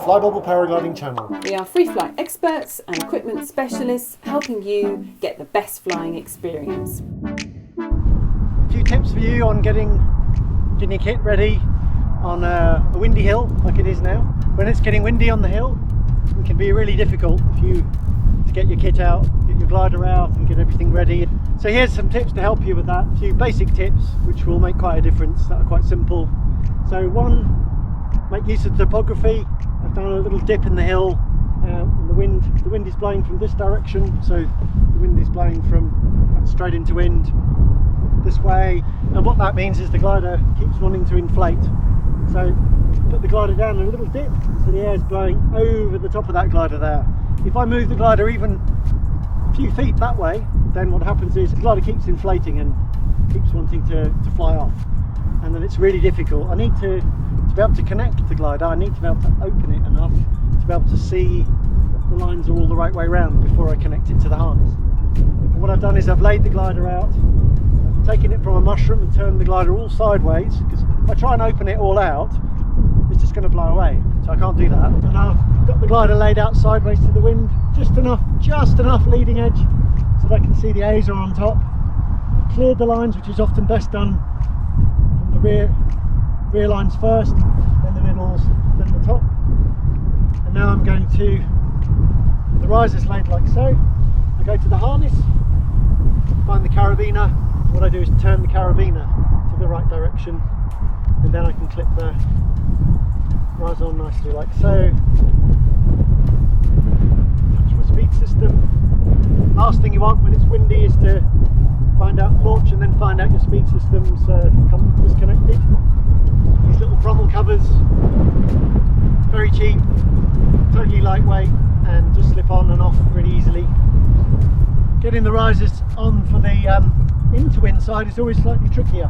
Flybubble Paragliding channel. We are free flight experts and equipment specialists helping you get the best flying experience. A few tips for you on getting your kit ready on a windy hill like it is now. When it's getting windy on the hill, it can be really difficult to get your kit out, get your glider out and get everything ready. So here's some tips to help you with that. A few basic tips which will make quite a difference, that are quite simple. So one, make use of topography. I found a little dip in the hill and the wind is blowing from this direction, so the wind is blowing from straight into wind this way, and what that means is the glider keeps wanting to inflate. So put the glider down in a little dip, so the air is blowing over the top of that glider there. If I move the glider even a few feet that way, then what happens is the glider keeps inflating and keeps wanting to fly off, and then it's really difficult. I need to be able to connect the glider, I need to be able to open it enough to be able to see the lines are all the right way around before I connect it to the harness. And what I've done is I've laid the glider out, I've taken it from a mushroom and turned the glider all sideways, because if I try and open it all out, it's just going to blow away, so I can't do that. And I've got the glider laid out sideways to the wind, just enough leading edge so that I can see the A's are on top. I've cleared the lines, which is often best done from the rear lines first, then the middles, then the top. And now I'm going to, the riser's laid like so. I go to the harness, find the carabiner. What I do is turn the carabiner to the right direction, and then I can clip the riser on nicely like so. Touch my speed system. Last thing you want when it's windy is to find out launch and then find out your speed system's come disconnected. These little Brummel covers, very cheap, totally lightweight, and just slip on and off really easily. Getting the risers on for the into-wind side is always slightly trickier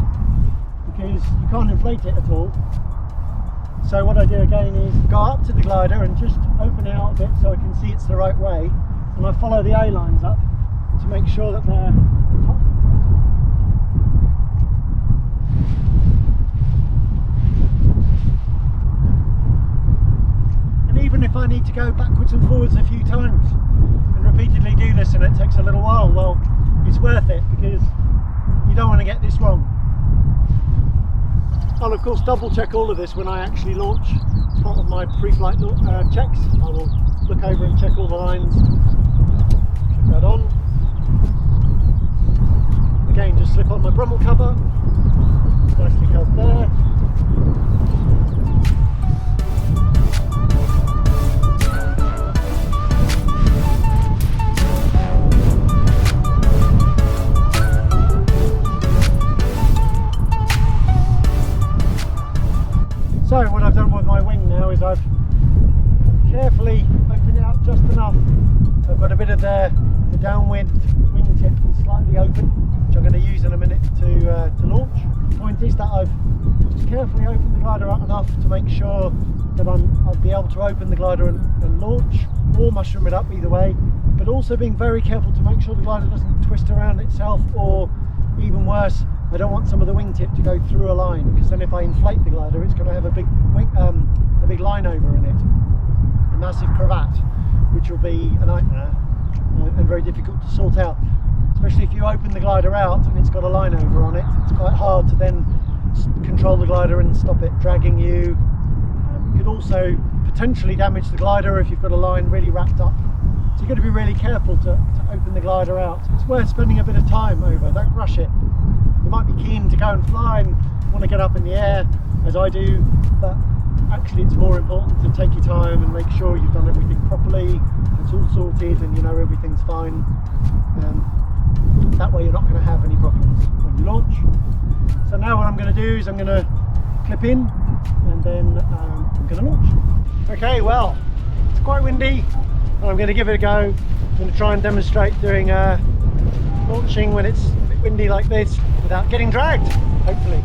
because you can't inflate it at all. So what I do again is go up to the glider and just open it out a bit so I can see it's the right way, and I follow the A lines up to make sure that they're top. Even if I need to go backwards and forwards a few times and repeatedly do this and it takes a little while, well, it's worth it because you don't want to get this wrong. I'll of course double check all of this when I actually launch. As part of my pre-flight checks, I will look over and check all the lines, clip that on. Again, just slip on my Brummel cover, nicely held there. So what I've done with my wing now is I've carefully opened it out just enough. So I've got a bit of the downwind wingtip slightly open, which I'm going to use in a minute to launch. The point is that I've just carefully opened the glider out enough to make sure that I'll be able to open the glider and launch, or mushroom it up, either way, but also being very careful to make sure the glider doesn't twist around itself, or even worse, I don't want some of the wingtip to go through a line, because then if I inflate the glider, it's going to have a big line over in it, a massive cravat, which will be a nightmare and very difficult to sort out. Especially if you open the glider out and it's got a line over on it, it's quite hard to then control the glider and stop it dragging you. You could also potentially damage the glider if you've got a line really wrapped up. So you've got to be really careful to open the glider out. It's worth spending a bit of time over, don't rush it. You might be keen to go and fly and want to get up in the air, as I do, but actually it's more important to take your time and make sure you've done everything properly, it's all sorted and you know everything's fine. That way you're not going to have any problems when you launch. So now what I'm going to do is I'm going to clip in and then I'm going to launch. Okay, well, it's quite windy. I'm going to give it a go. I'm going to try and demonstrate doing launching when it's a bit windy like this without getting dragged, hopefully.